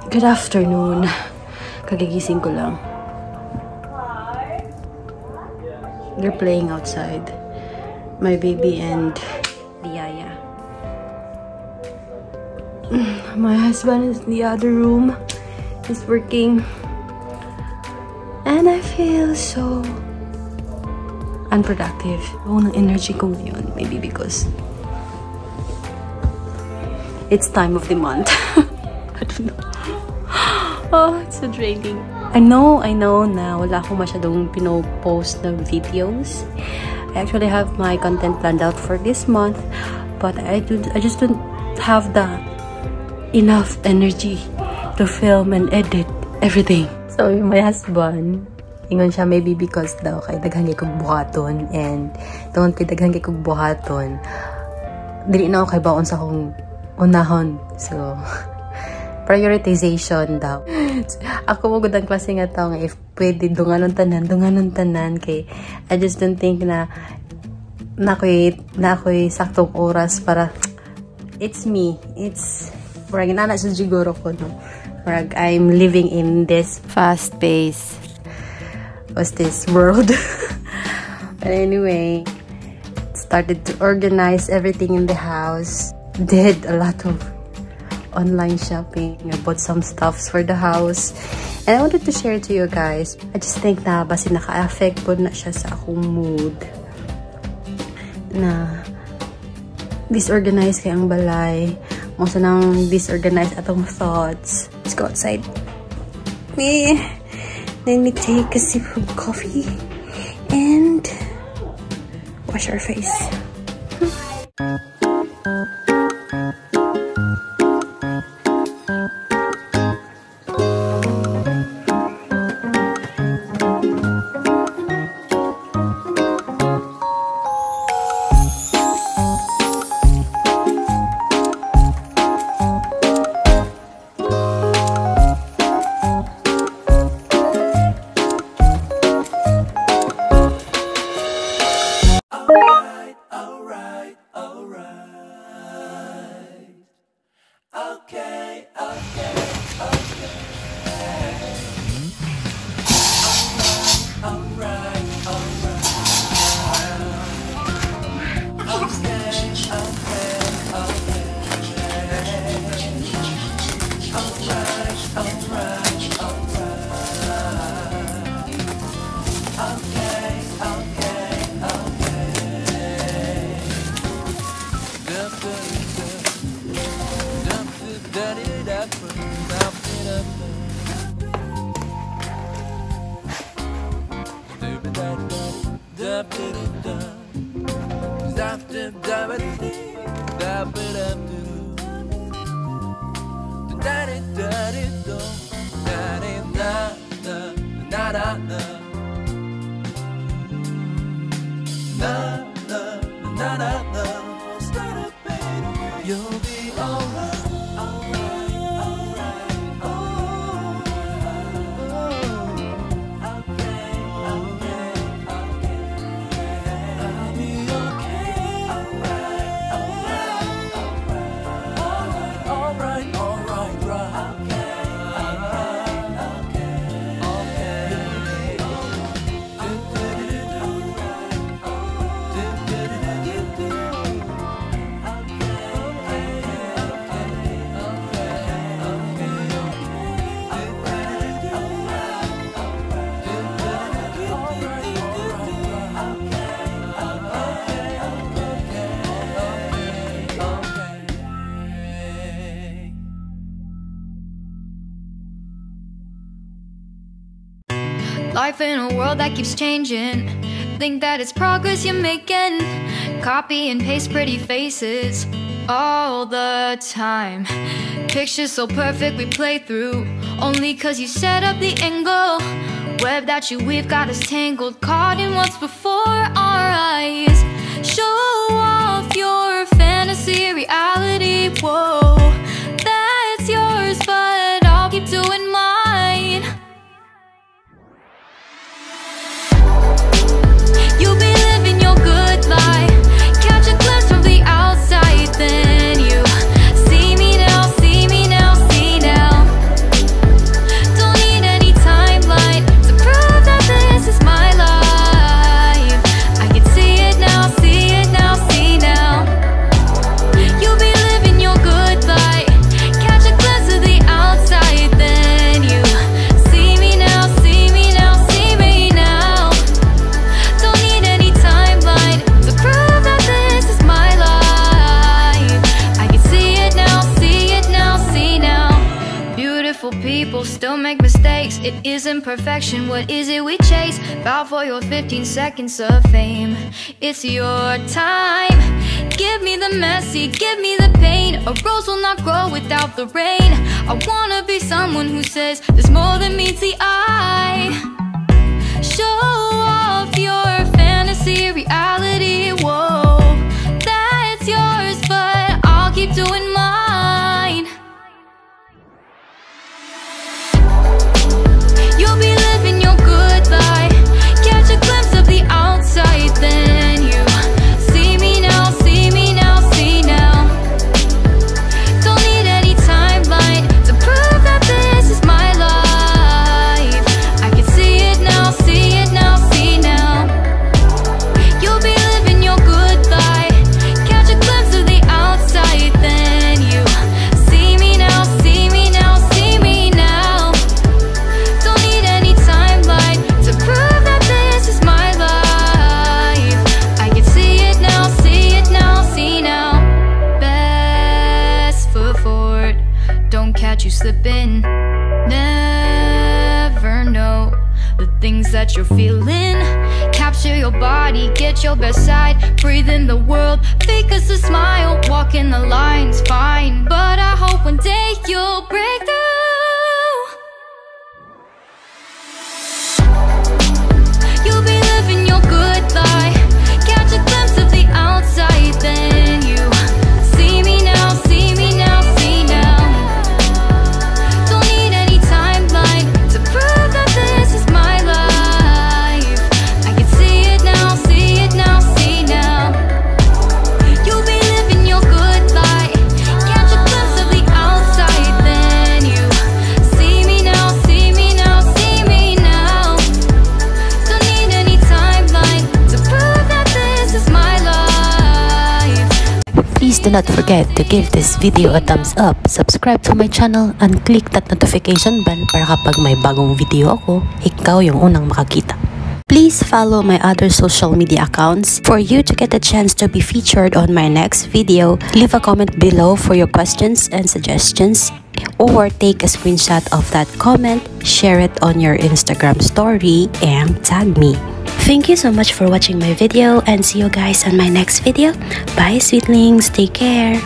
Good afternoon. Kagigising ko lang. They're playing outside. My baby and the yaya. My husband is in the other room. He's working. And I feel so unproductive. Ang energy ko ngayon. Maybe because it's time of the month. I don't know. Oh, it's so draining. I know na wala akong masyadong pinopost na videos. I actually have my content planned out for this month, but I just don't have the enough energy to film and edit everything. So my husband, ingon siya maybe because daw kay daghan kay kog buhaton, and tungod kay daghan kay kog buhaton, dili na ako kay baon sa akong unahon. So prioritization daw. Ako mo gud ang klase nga tao nga if pwede dunganon tanan kay I just don't think na ako'y saktong oras para it's me. It's parang inana sa siguro ko, no? Parang I'm living in this fast pace. What's this world? But anyway, started to organize everything in the house. Did a lot of online shopping. I bought some stuffs for the house. And I wanted to share to you guys. I just think na basi naka-affect po na siya sa akong mood. Na disorganized kay ang balay. Most nang disorganized atong thoughts. Let's go outside. Let me take a sip of coffee and wash our face. You'll be alright. Life in a world that keeps changing. Think that it's progress you're making. Copy and paste pretty faces all the time. Pictures so perfect we play through, only cause you set up the angle. Web that you weave got us tangled, caught in what's before our eyes. Show off your fantasy reality. Whoa, that's yours, but I'll keep doing mine. You'll be living your good life. Catch a glimpse from the outside, then you see me now, see me now, see now. still make mistakes. It isn't perfection, what is it we chase? Bow for your 15 seconds of fame. It's your time. Give me the messy, give me the pain. A rose will not grow without the rain. I wanna be someone who says there's more than meets the eye. Show off your fantasy, reality, whoa. That's yours, but I'll keep doing mine. You'll be living your good life. Catch a glimpse of the outside, then you see me now, see me now, see now. Don't need any timeline to prove that this is my life. I can see it now, see it now, see now. You'll be living your good life. Catch a glimpse of the outside, then you see me now, see me now, see me now. Don't need any timeline to prove that this is my life. I can see it now, see it now, see now. Best foot forward, don't catch you slipping. Never know the things that you're feeling. Capture your body, get your best side. Breathe in the world, fake us a smile. Walk in the lines, fine, but I hope one day you'll break through. You'll be living your good life. Catch a glimpse of the outside, then you see me now, see me now, see now. Don't need any timeline to prove that this is my life. I can see it now, see it now, see now. You'll be living your good life. Catch a glimpse of the outside, then you see me now, see me now, see me now. Don't need any timeline to prove that this is my life. Please do not forget to give this video a thumbs up, subscribe to my channel, and click that notification bell para kapag may bagong video ako, ikaw yung unang makakita. Please follow my other social media accounts for you to get a chance to be featured on my next video. Leave a comment below for your questions and suggestions, or take a screenshot of that comment, share it on your Instagram story, and tag me. Thank you so much for watching my video, and see you guys on my next video. Bye, sweetlings. Take care.